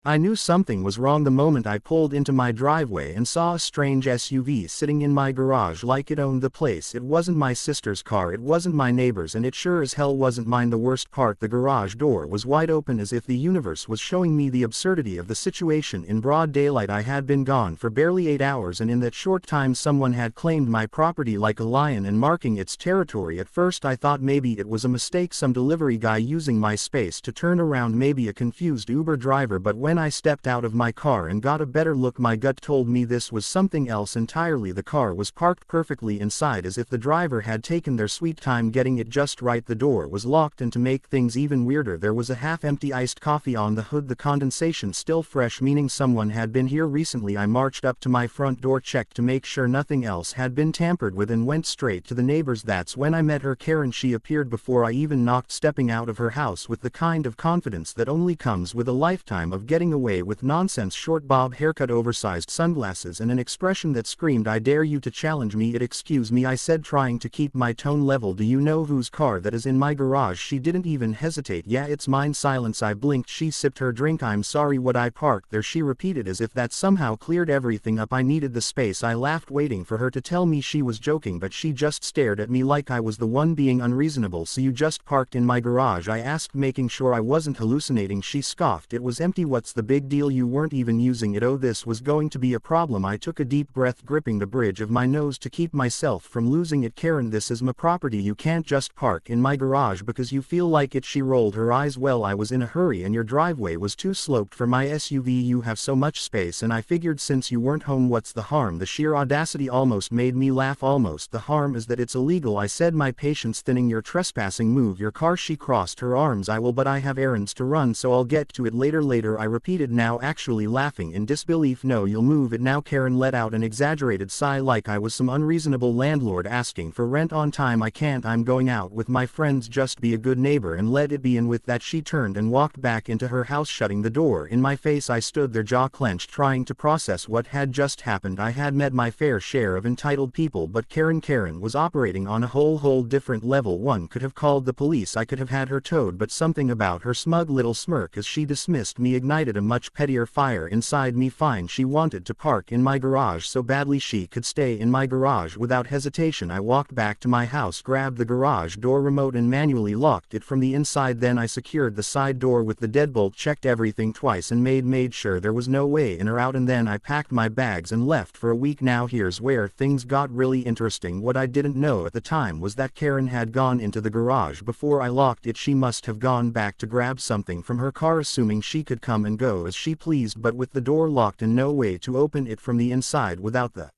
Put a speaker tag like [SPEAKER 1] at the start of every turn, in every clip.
[SPEAKER 1] I knew something was wrong the moment I pulled into my driveway and saw a strange SUV sitting in my garage like it owned the place. It wasn't my sister's car, it wasn't my neighbor's, and it sure as hell wasn't mine. The worst part, the garage door was wide open as if the universe was showing me the absurdity of the situation in broad daylight. I had been gone for barely 8 hours, and in that short time someone had claimed my property like a lion and marking its territory. At first I thought maybe it was a mistake, some delivery guy using my space to turn around, maybe a confused Uber driver, but when I stepped out of my car and got a better look, my gut told me this was something else entirely. The car was parked perfectly inside as if the driver had taken their sweet time getting it just right. The door was locked, and to make things even weirder, there was a half-empty iced coffee on the hood, the condensation still fresh, meaning someone had been here recently. I marched up to my front door, checked to make sure nothing else had been tampered with, and went straight to the neighbors. That's when I met her, Karen. She appeared before I even knocked, stepping out of her house with the kind of confidence that only comes with a lifetime of getting away with nonsense. Short bob haircut, oversized sunglasses, and an expression that screamed, "I dare you to challenge me." "Excuse me," I said, trying to keep my tone level. "Do you know whose car that is in my garage?" She didn't even hesitate. "Yeah, it's mine." Silence. I blinked. She sipped her drink. "I'm sorry, what I parked there," she repeated as if that somehow cleared everything up. "I needed the space." I laughed, waiting for her to tell me she was joking, but she just stared at me like I was the one being unreasonable. "So you just parked in my garage?" I asked, making sure I wasn't hallucinating. She scoffed. "It was empty. What's the big deal? You weren't even using it." Oh, this was going to be a problem. I took a deep breath, gripping the bridge of my nose to keep myself from losing it. "Karen, this is my property. You can't just park in my garage because you feel like it." She rolled her eyes. "Well, I was in a hurry and your driveway was too sloped for my SUV. You have so much space, and I figured since you weren't home, what's the harm?" The sheer audacity almost made me laugh. "Almost. The harm is that it's illegal," I said, my patience thinning. "You're trespassing. Move your car." She crossed her arms. "I will, but I have errands to run, so I'll get to it later." Later, I repeated, now actually laughing in disbelief. "No, you'll move it now." Karen let out an exaggerated sigh like I was some unreasonable landlord asking for rent on time. "I can't. I'm going out with my friends. Just be a good neighbor and let it be." And with that she turned and walked back into her house, shutting the door in my face. I stood there, jaw clenched, trying to process what had just happened. I had met my fair share of entitled people, but Karen was operating on a whole different level. One could have called the police, I could have had her towed, but something about her smug little smirk as she dismissed me ignited a much pettier fire inside me. Fine, she wanted to park in my garage so badly she could stay in my garage. Without hesitation, I walked back to my house, grabbed the garage door remote and manually locked it from the inside. Then I secured the side door with the deadbolt, checked everything twice, and made sure there was no way in or out, and then I packed my bags and left for a week. Now here's where things got really interesting. What I didn't know at the time was that Karen had gone into the garage before I locked it. She must have gone back to grab something from her car, assuming she could come and go as she pleased, but with the door locked and no way to open it from the inside without the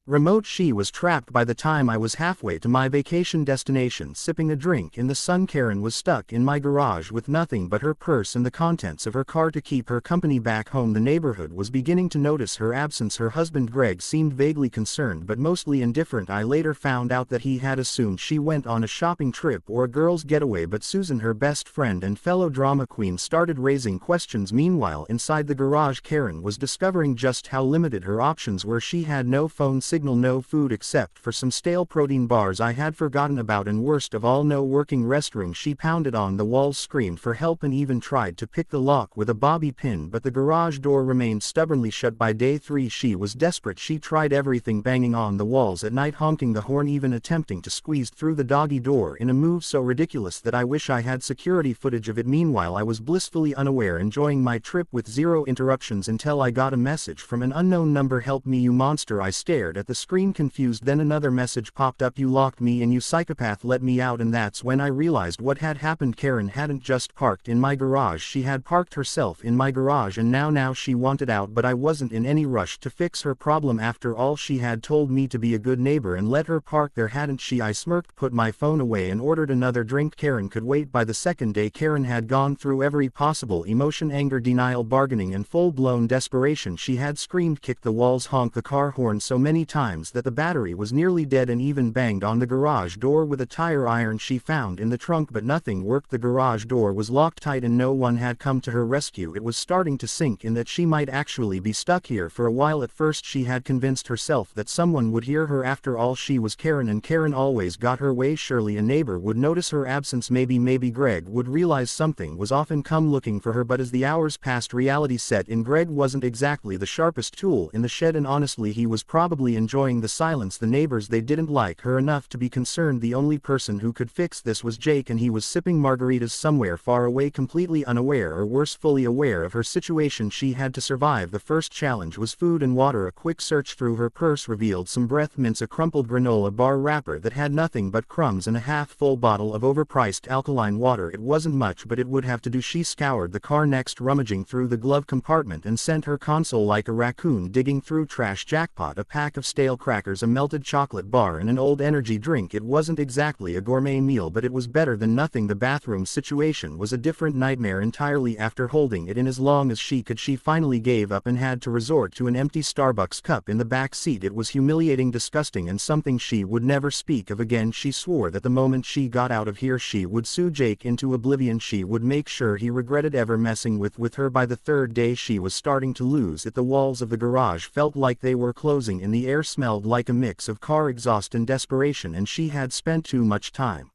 [SPEAKER 1] remote, she was trapped. By the time I was halfway to my vacation destination, sipping a drink in the sun, Karen was stuck in my garage with nothing but her purse and the contents of her car to keep her company. Back home, the neighborhood was beginning to notice her absence. Her husband Greg seemed vaguely concerned but mostly indifferent. I later found out that he had assumed she went on a shopping trip or a girls' getaway, but Susan, her best friend and fellow drama queen, started raising questions. Meanwhile, inside the garage, Karen was discovering just how limited her options were. She had no phone signal, no food except for some stale protein bars I had forgotten about, and worst of all, no working restroom. She pounded on the walls, screamed for help, and even tried to pick the lock with a bobby pin, but the garage door remained stubbornly shut. By day 3, she was desperate. She tried everything, banging on the walls at night, honking the horn, even attempting to squeeze through the doggy door in a move so ridiculous that I wish I had security footage of it. Meanwhile, I was blissfully unaware, enjoying my trip with zero interruptions, until I got a message from an unknown number. "Help me, you monster." I stared at the screen, confused. Then another message popped up: "You locked me in, you psychopath, let me out." And that's when I realized what had happened. Karen hadn't just parked in my garage, she had parked herself in my garage, and now she wanted out. But I wasn't in any rush to fix her problem. After all, she had told me to be a good neighbor and let her park there, hadn't she? I smirked, put my phone away, and ordered another drink. Karen could wait. By the second day, Karen had gone through every possible emotion: anger, denial, bargaining, and full-blown desperation. She had screamed, kicked the walls, honked the car horn so many times times that the battery was nearly dead and even banged on the garage door with a tire iron she found in the trunk, but nothing worked. The garage door was locked tight and no one had come to her rescue. It was starting to sink in that she might actually be stuck here for a while. At first she had convinced herself that someone would hear her. After all, she was Karen and Karen always got her way. Surely a neighbor would notice her absence. Maybe Greg would realize something was off and come looking for her. But as the hours passed, reality set in. Greg wasn't exactly the sharpest tool in the shed, and honestly he was probably enjoying the silence. The neighbors, they didn't like her enough to be concerned. The only person who could fix this was Jake, and he was sipping margaritas somewhere far away, completely unaware, or worse, fully aware of her situation. She had to survive. The first challenge was food and water. A quick search through her purse revealed some breath mints, a crumpled granola bar wrapper that had nothing but crumbs, and a half-full bottle of overpriced alkaline water. It wasn't much, but it would have to do. She scoured the car next, rummaging through the glove compartment, and sent her console like a raccoon digging through trash. Jackpot, a pack of stale crackers, a melted chocolate bar, and an old energy drink. It wasn't exactly a gourmet meal, but it was better than nothing. The bathroom situation was a different nightmare entirely. After holding it in as long as she could, she finally gave up and had to resort to an empty Starbucks cup in the back seat. It was humiliating, disgusting, and something she would never speak of again. She swore that the moment she got out of here she would sue Jake into oblivion. She would make sure he regretted ever messing with her. By the third day she was starting to lose it. The walls of the garage felt like they were closing in. The air smelled like a mix of car exhaust and desperation, and she had spent too much time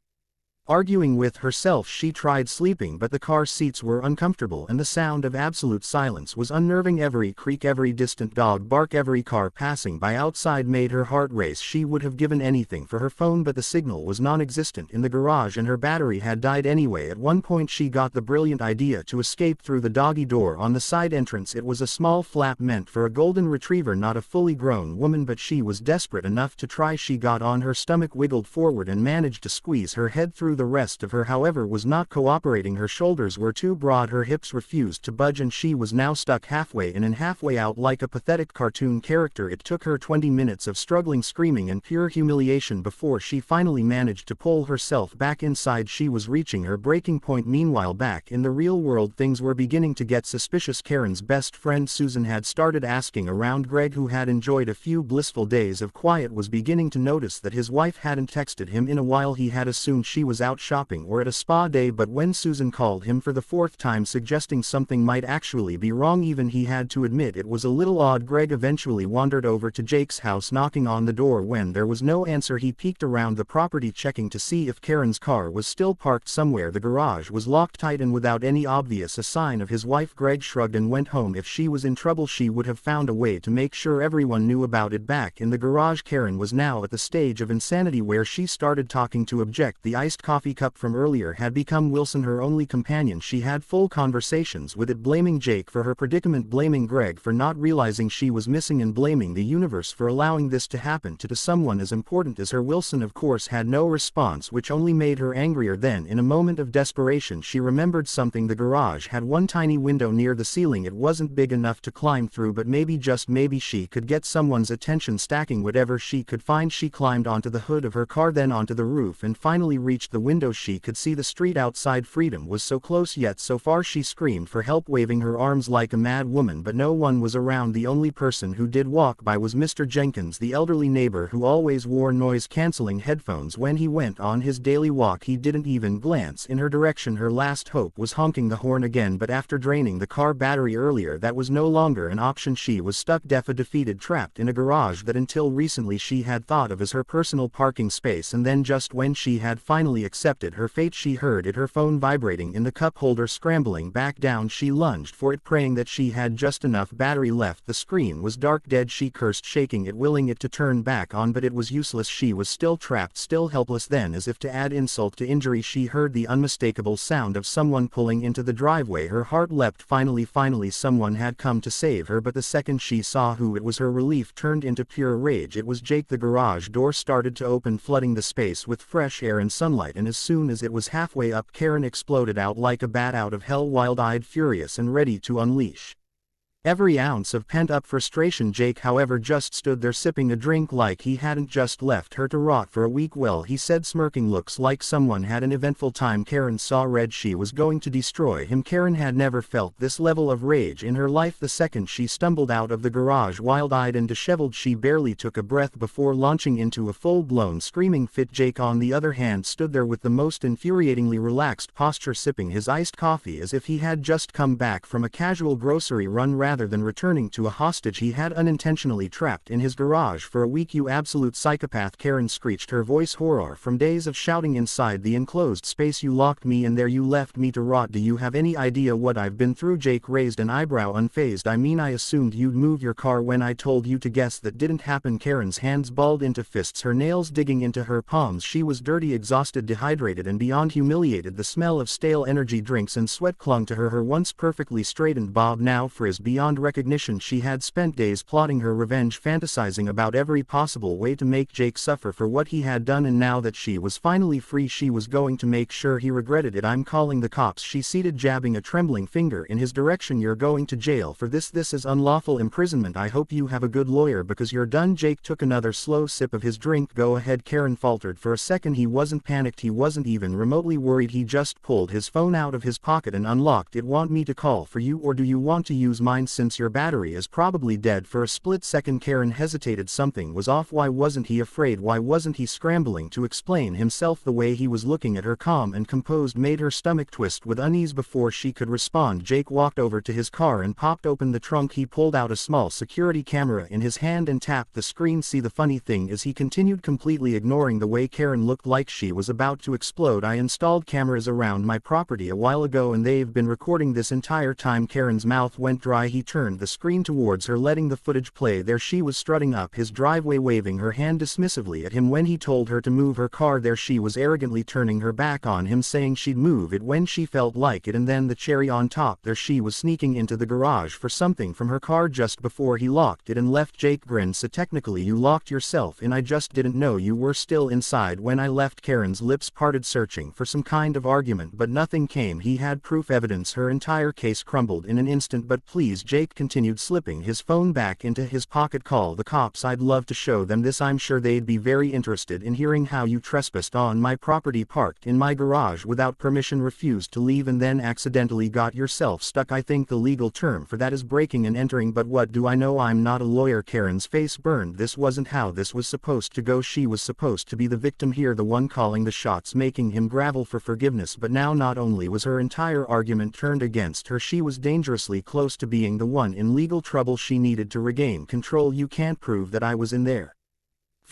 [SPEAKER 1] arguing with herself. She tried sleeping, but the car seats were uncomfortable and the sound of absolute silence was unnerving. Every creak, every distant dog bark, every car passing by outside made her heart race. She would have given anything for her phone, but the signal was non-existent in the garage and her battery had died anyway. At one point she got the brilliant idea to escape through the doggy door on the side entrance. It was a small flap meant for a golden retriever, not a fully grown woman, but she was desperate enough to try. She got on her stomach, wiggled forward, and managed to squeeze her head through. The rest of her, however, was not cooperating. Her shoulders were too broad, her hips refused to budge, and she was now stuck halfway in and halfway out like a pathetic cartoon character. It took her 20 minutes of struggling, screaming, and pure humiliation before she finally managed to pull herself back inside. She was reaching her breaking point. Meanwhile, back in the real world, things were beginning to get suspicious. Karen's best friend Susan had started asking around. Greg, who had enjoyed a few blissful days of quiet, was beginning to notice that his wife hadn't texted him in a while. He had assumed she was out shopping or at a spa day, but when Susan called him for the fourth time suggesting something might actually be wrong, even he had to admit it was a little odd. Greg eventually wandered over to Jake's house, knocking on the door. When there was no answer, he peeked around the property, checking to see if Karen's car was still parked somewhere. The garage was locked tight and without any obvious sign of his wife. Greg shrugged and went home. If she was in trouble, she would have found a way to make sure everyone knew about it. Back in the garage, Karen was now at the stage of insanity where she started talking to object. The iced coffee cup from earlier had become Wilson, her only companion. She had full conversations with it, blaming Jake for her predicament, blaming Greg for not realizing she was missing, and blaming the universe for allowing this to happen to someone as important as her. Wilson, of course, had no response, which only made her angrier. Then, in a moment of desperation, she remembered something. The garage had one tiny window near the ceiling. It wasn't big enough to climb through, but maybe, just maybe, she could get someone's attention. Stacking whatever she could find, she climbed onto the hood of her car, then onto the roof, and finally reached the window. She could see the street outside. Freedom was so close yet so far. She screamed for help, waving her arms like a mad woman, but no one was around. The only person who did walk by was Mr. Jenkins, the elderly neighbor who always wore noise-canceling headphones when he went on his daily walk. He didn't even glance in her direction. Her last hope was honking the horn again, but after draining the car battery earlier, that was no longer an option. She was stuck, defeated, trapped in a garage that until recently she had thought of as her personal parking space. And then, just when she had finally accepted her fate, she heard it, her phone vibrating in the cup holder. Scrambling back down, she lunged for it, praying that she had just enough battery left. The screen was dark, dead. She cursed, shaking it, willing it to turn back on, but it was useless. She was still trapped, still helpless. Then, as if to add insult to injury, she heard the unmistakable sound of someone pulling into the driveway. Her heart leapt. Finally, someone had come to save her, but the second she saw who it was, her relief turned into pure rage. It was Jake. The garage door started to open, flooding the space with fresh air and sunlight, and as soon as it was halfway up, Karen exploded out like a bat out of hell, wild-eyed, furious, and ready to unleash Every ounce of pent-up frustration. Jake, however, just stood there sipping a drink like he hadn't just left her to rot for a week. Well, he said, smirking, looks like someone had an eventful time. Karen saw red. She was going to destroy him. Karen had never felt this level of rage in her life. The second she stumbled out of the garage, wild-eyed and disheveled, she barely took a breath before launching into a full-blown screaming fit. Jake, on the other hand, stood there with the most infuriatingly relaxed posture, sipping his iced coffee as if he had just come back from a casual grocery run rather than returning to a hostage he had unintentionally trapped in his garage for a week. You absolute psychopath, Karen screeched, her voice horror from days of shouting inside the enclosed space. You locked me in there, you left me to rot. Do you have any idea what I've been through? Jake raised an eyebrow, unfazed. I mean, I assumed you'd move your car when I told you to. Guess that didn't happen. Karen's hands balled into fists, her nails digging into her palms. She was dirty, exhausted, dehydrated, and beyond humiliated. The smell of stale energy drinks and sweat clung to her. Her once perfectly straightened bob now frizzed beyond recognition. She had spent days plotting her revenge, fantasizing about every possible way to make Jake suffer for what he had done, and now that she was finally free, she was going to make sure he regretted it. I'm calling the cops, she ceded, jabbing a trembling finger in his direction. You're going to jail for this. This is unlawful imprisonment. I hope you have a good lawyer because you're done. Jake took another slow sip of his drink. Go ahead, Karen faltered. For a second he wasn't panicked, he wasn't even remotely worried. He just pulled his phone out of his pocket and unlocked it. Want me to call for you, or do you want to use mine since your battery is probably dead? For a split second Karen hesitated. Something was off. Why wasn't he afraid? Why wasn't he scrambling to explain himself? The way he was looking at her, calm and composed, made her stomach twist with unease. Before she could respond, Jake walked over to his car and popped open the trunk. He pulled out a small security camera in his hand and tapped the screen. See, the funny thing is, he continued, completely ignoring the way Karen looked like she was about to explode, I installed cameras around my property a while ago and they've been recording this entire time. Karen's mouth went dry. He turned the screen towards her, letting the footage play. There she was, strutting up his driveway, waving her hand dismissively at him when he told her to move her car. There she was, arrogantly turning her back on him, saying she'd move it when she felt like it. And then the cherry on top, there she was, sneaking into the garage for something from her car just before he locked it and left. Jake grinned. So technically you locked yourself in. I just didn't know you were still inside when I left. Karen's lips parted, searching for some kind of argument, but nothing came. He had proof, evidence. Her entire case crumbled in an instant. But please, Jake continued, slipping his phone back into his pocket, call the cops. I'd love to show them this. I'm sure they'd be very interested in hearing how you trespassed on my property, parked in my garage without permission, refused to leave, and then accidentally got yourself stuck. I think the legal term for that is breaking and entering, but what do I know? I'm not a lawyer. Karen's face burned. This wasn't how this was supposed to go. She was supposed to be the victim here, the one calling the shots, making him grovel for forgiveness. But now not only was her entire argument turned against her, she was dangerously close to being the one in legal trouble. She needed to regain control. You can't prove that I was in there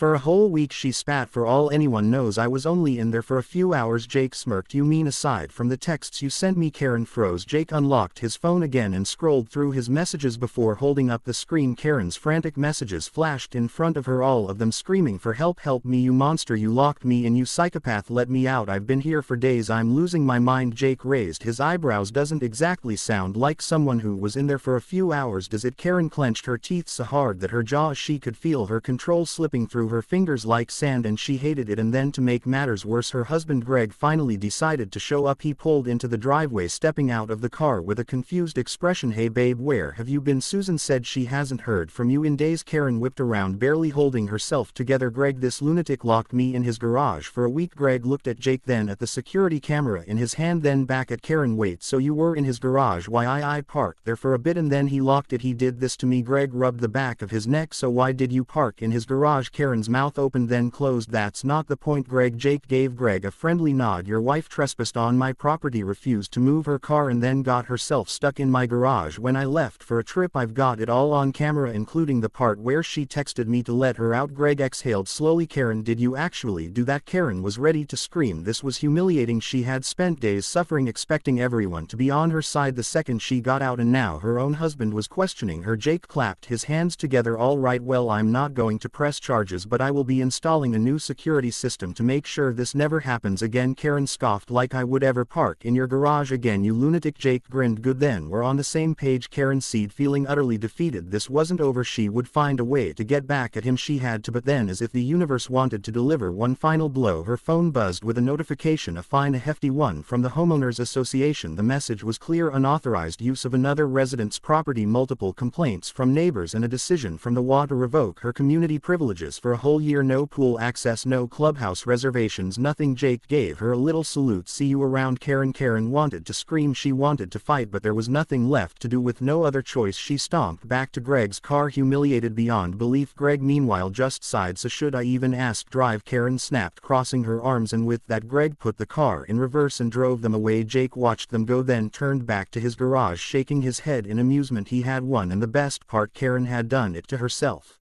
[SPEAKER 1] for a whole week, she spat. For all anyone knows, I was only in there for a few hours. Jake smirked. You mean aside from the texts you sent me? Karen froze. Jake unlocked his phone again and scrolled through his messages before holding up the screen. Karen's frantic messages flashed in front of her, all of them screaming for help. Help me, you monster, you locked me in, you psychopath, let me out, I've been here for days, I'm losing my mind. Jake raised his eyebrows. Doesn't exactly sound like someone who was in there for a few hours, does it? Karen clenched her teeth so hard that her jaw, she could feel her control slipping through her fingers like sand, and she hated it. And then, to make matters worse, her husband Greg finally decided to show up. He pulled into the driveway, stepping out of the car with a confused expression. Hey babe, where have you been? Susan said she hasn't heard from you in days. Karen whipped around, barely holding herself together. Greg, this lunatic locked me in his garage for a week. Greg looked at Jake, then at the security camera in his hand, then back at Karen. Wait, so you were in his garage? Why, I parked there for a bit and then he locked it. He did this to me. Greg rubbed the back of his neck. So why did you park in his garage? Karen's mouth opened then closed. That's not the point, Greg. Jake gave Greg a friendly nod. Your wife trespassed on my property, refused to move her car, and then got herself stuck in my garage when I left for a trip. I've got it all on camera, including the part where she texted me to let her out. Greg exhaled slowly. Karen, did you actually do that? Karen was ready to scream. This was humiliating. She had spent days suffering, expecting everyone to be on her side the second she got out, and now her own husband was questioning her. Jake clapped his hands together. All right, well, I'm not going to press charges privileges, but I will be installing a new security system to make sure this never happens again. Karen scoffed. Like I would ever park in your garage again, you lunatic. Jake grinned. Good, then we're on the same page. Karen sighed, feeling utterly defeated. This wasn't over. She would find a way to get back at him. She had to. But then, as if the universe wanted to deliver one final blow, her phone buzzed with a notification, a fine, a hefty one, from the Homeowners Association. The message was clear: unauthorized use of another resident's property, multiple complaints from neighbors, and a decision from the WA to revoke her community privileges for a whole year. No pool access, no clubhouse reservations, nothing. Jake gave her a little salute. See you around, Karen. Karen wanted to scream, she wanted to fight, but there was nothing left to do. With no other choice, she stomped back to Greg's car, humiliated beyond belief. Greg meanwhile just sighed. So should I even ask? Drive, Karen snapped, crossing her arms, and with that Greg put the car in reverse and drove them away. Jake watched them go, then turned back to his garage, shaking his head in amusement. He had won, and the best part, Karen had done it to herself.